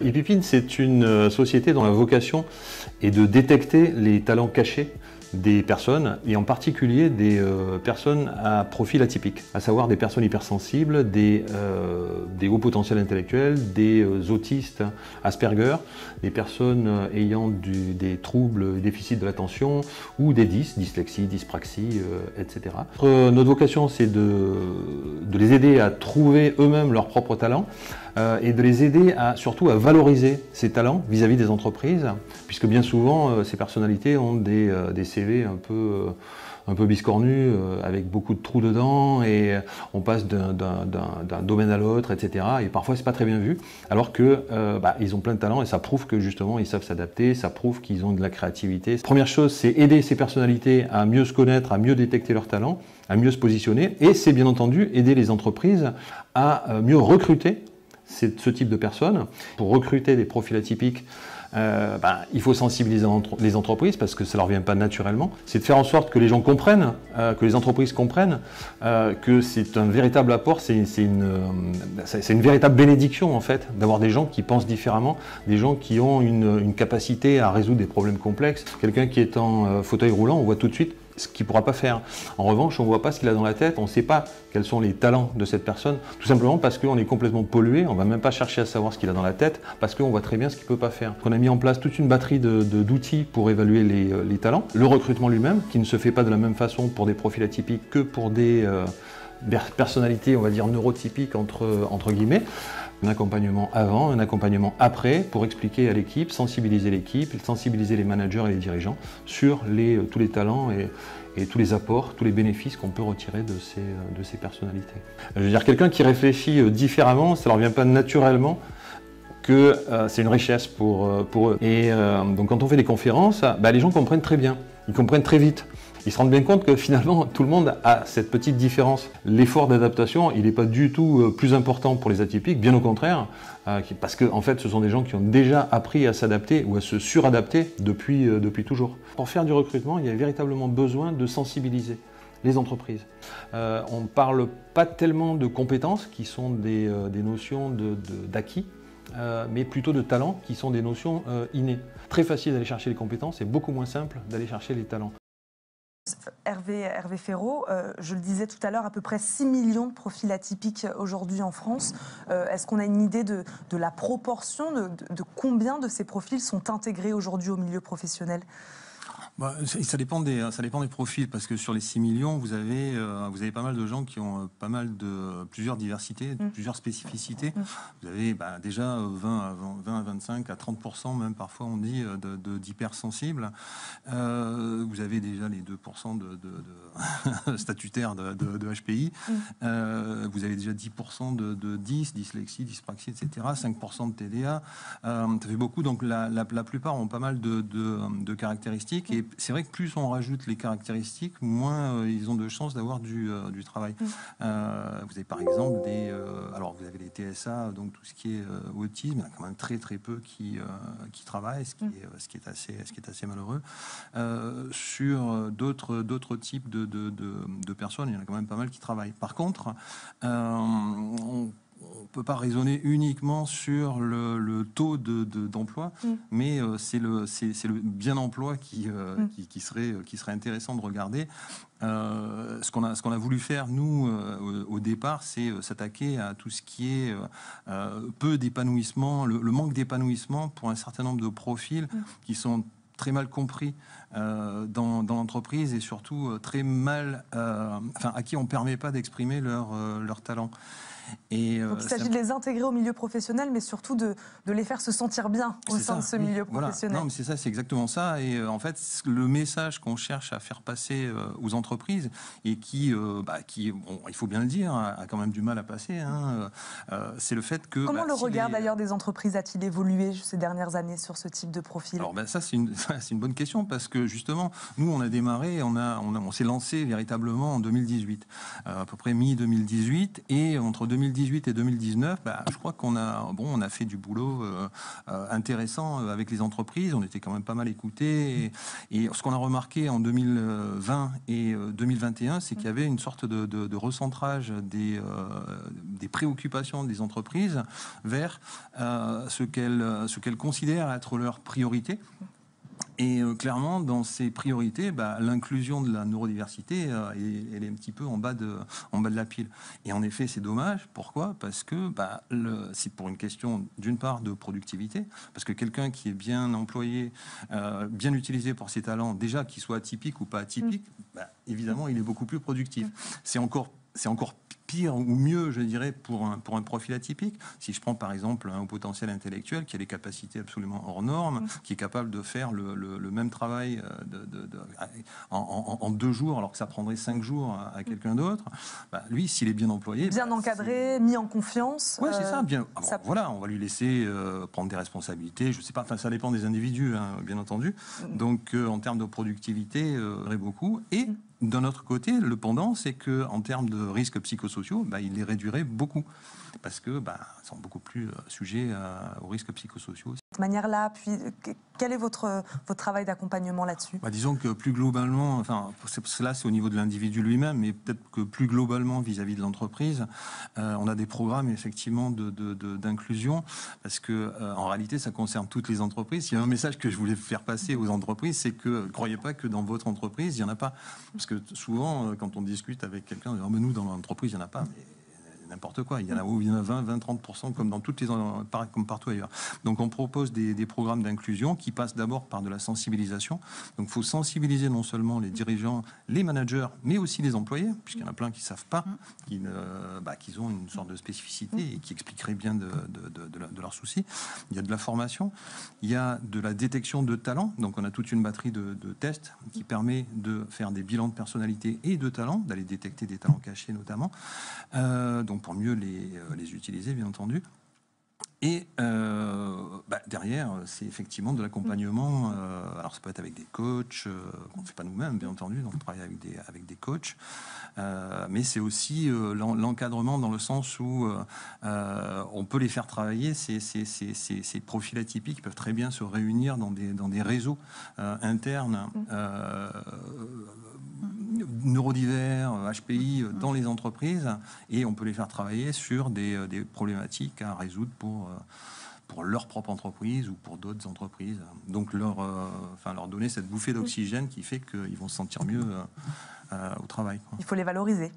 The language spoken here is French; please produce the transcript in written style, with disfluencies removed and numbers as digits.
ePeopin, c'est une société dont la vocation est de détecter les talents cachés des personnes, et en particulier des personnes à profil atypique, à savoir des personnes hypersensibles, des hauts potentiels intellectuels, des autistes Asperger, des personnes ayant des troubles, déficits de l'attention, ou des dyslexie, dyspraxie, etc. Notre vocation, c'est de les aider à trouver eux-mêmes leurs propres talents, et de les aider surtout à valoriser ces talents vis-à-vis des entreprises, puisque bien souvent, ces personnalités ont des CV un peu biscornus, avec beaucoup de trous dedans, et on passe d'un domaine à l'autre, etc. Et parfois, c'est pas très bien vu, alors que ils ont plein de talents, et ça prouve que justement, ils savent s'adapter, ça prouve qu'ils ont de la créativité. Première chose, c'est aider ces personnalités à mieux se connaître, à mieux détecter leurs talents, à mieux se positionner, et c'est bien entendu aider les entreprises à mieux recruter ce type de personnes. Pour recruter des profils atypiques, il faut sensibiliser les entreprises, parce que ça ne leur vient pas naturellement. C'est de faire en sorte que les gens comprennent, que les entreprises comprennent que c'est un véritable apport, c'est une véritable bénédiction en fait, d'avoir des gens qui pensent différemment, des gens qui ont une capacité à résoudre des problèmes complexes. Quelqu'un qui est en fauteuil roulant, on voit tout de suite ce qu'il ne pourra pas faire. En revanche, on ne voit pas ce qu'il a dans la tête, on ne sait pas quels sont les talents de cette personne, tout simplement parce qu'on est complètement pollué, on ne va même pas chercher à savoir ce qu'il a dans la tête, parce qu'on voit très bien ce qu'il ne peut pas faire. On a mis en place toute une batterie d'outils pour évaluer les talents. Le recrutement lui-même, qui ne se fait pas de la même façon pour des profils atypiques que pour des personnalités, on va dire, neurotypiques entre guillemets. Un accompagnement avant, un accompagnement après, pour expliquer à l'équipe, sensibiliser les managers et les dirigeants sur tous les talents et tous les apports, tous les bénéfices qu'on peut retirer de ces personnalités. Je veux dire, quelqu'un qui réfléchit différemment, ça ne leur vient pas naturellement que c'est une richesse pour eux. Et donc quand on fait des conférences, les gens comprennent très bien, ils comprennent très vite. Ils se rendent bien compte que finalement, tout le monde a cette petite différence. L'effort d'adaptation, il n'est pas du tout plus important pour les atypiques, bien au contraire, parce que en fait, ce sont des gens qui ont déjà appris à s'adapter ou à se suradapter depuis toujours. Pour faire du recrutement, il y a véritablement besoin de sensibiliser les entreprises. On ne parle pas tellement de compétences, qui sont des notions d'acquis, mais plutôt de talents, qui sont des notions innées. Très facile d'aller chercher les compétences, et beaucoup moins simple d'aller chercher les talents. Hervé Féraud, je le disais tout à l'heure, à peu près 6 millions de profils atypiques aujourd'hui en France. Est-ce qu'on a une idée de la proportion, de combien de ces profils sont intégrés aujourd'hui au milieu professionnel ? Ça dépend des profils, parce que sur les 6 millions, vous avez pas mal de gens qui ont plusieurs diversités, plusieurs spécificités. Vous avez déjà 20 à 25 à 30%, même parfois on dit, d'hypersensibles. Vous avez déjà les 2% de statutaires de HPI. Vous avez déjà 10% de dyslexie, dyspraxie, etc. 5% de TDA. Ça fait beaucoup, donc la plupart ont pas mal de caractéristiques. Et c'est vrai que plus on rajoute les caractéristiques, moins ils ont de chances d'avoir du travail. Vous avez par exemple vous avez les TSA, donc tout ce qui est autisme, il y en a quand même très peu qui travaillent, ce qui est assez malheureux. Sur d'autres types de personnes, il y en a quand même pas mal qui travaillent. Par contre, on ne peut pas raisonner uniquement sur le taux d'emploi, mais c'est le bien emploi qui serait intéressant de regarder. Ce qu'on a voulu faire, nous, au départ, c'est s'attaquer à tout ce qui est peu d'épanouissement, le manque d'épanouissement pour un certain nombre de profils qui sont très mal compris dans l'entreprise, et surtout très mal, à qui on ne permet pas d'exprimer leur talent. Donc il s'agit de les intégrer au milieu professionnel, mais surtout de les faire se sentir bien au sein de ce milieu professionnel. Voilà. Non, mais c'est ça, c'est exactement ça. Et en fait, le message qu'on cherche à faire passer aux entreprises, et qui il faut bien le dire, a quand même du mal à passer, c'est le fait que... Comment le regard d'ailleurs des entreprises a-t-il évolué ces dernières années sur ce type de profil ? Alors ça, c'est une bonne question, parce que justement, nous, on a démarré, on s'est lancé véritablement en 2018, à peu près mi-2018, et entre 2018 et 2019, je crois qu'on a, on a fait du boulot intéressant avec les entreprises. On était quand même pas mal écoutés. Et ce qu'on a remarqué en 2020 et 2021, c'est qu'il y avait une sorte de recentrage des préoccupations des entreprises vers ce qu'elles considèrent être leurs priorités. Et clairement, dans ces priorités, l'inclusion de la neurodiversité, elle est un petit peu en bas de la pile. Et en effet, c'est dommage. Pourquoi ? Parce que c'est pour une question, d'une part, de productivité. Parce que quelqu'un qui est bien employé, bien utilisé pour ses talents, déjà qu'il soit atypique ou pas atypique, évidemment, il est beaucoup plus productif. C'est encore pire ou mieux, je dirais, pour un profil atypique. Si je prends par exemple un haut potentiel intellectuel qui a des capacités absolument hors normes, qui est capable de faire le même travail en 2 jours, alors que ça prendrait 5 jours à quelqu'un d'autre, lui, s'il est bien employé... Bien encadré, mis en confiance. Oui, c'est ça. Bien. Alors, voilà, on va lui laisser prendre des responsabilités. Je sais pas, ça dépend des individus, bien entendu. Donc, en termes de productivité, il y aurait beaucoup. Et d'un autre côté, le pendant, c'est qu'en termes de risques psychosociaux, il les réduirait beaucoup. Parce que ils sont beaucoup plus sujets aux risques psychosociaux. De cette manière-là, puis quel est votre travail d'accompagnement là-dessus ? Disons que plus globalement, cela c'est au niveau de l'individu lui-même, mais peut-être que plus globalement vis-à-vis de l'entreprise, on a des programmes effectivement d'inclusion, parce que en réalité ça concerne toutes les entreprises. Il y a un message que je voulais faire passer aux entreprises, c'est que ne croyez pas que dans votre entreprise il n'y en a pas, parce que souvent quand on discute avec quelqu'un, on dit mais nous dans l'entreprise il n'y en a pas. Mais n'importe quoi, il y en a 20-30% comme dans toutes les comme partout ailleurs. Donc on propose des programmes d'inclusion qui passent d'abord par de la sensibilisation. Donc il faut sensibiliser non seulement les dirigeants, les managers, mais aussi les employés, puisqu'il y en a plein qui ne savent pas qu'ils ont une sorte de spécificité et qui expliqueraient bien de leurs soucis. Il y a de la formation, il y a de la détection de talents. Donc on a toute une batterie de tests qui permet de faire des bilans de personnalité et de talents, d'aller détecter des talents cachés notamment. Donc pour mieux les utiliser, bien entendu. Et derrière, c'est effectivement de l'accompagnement. Alors ça peut être avec des coachs, qu'on ne fait pas nous-mêmes, bien entendu, donc on travaille avec des coachs. Mais c'est aussi l'encadrement dans le sens où on peut les faire travailler. Ces profils atypiques peuvent très bien se réunir dans des réseaux internes neurodivers, HPI dans les entreprises, et on peut les faire travailler sur des problématiques à résoudre pour leur propre entreprise ou pour d'autres entreprises. Donc leur donner cette bouffée d'oxygène qui fait qu'ils vont se sentir mieux au travail. Il faut les valoriser.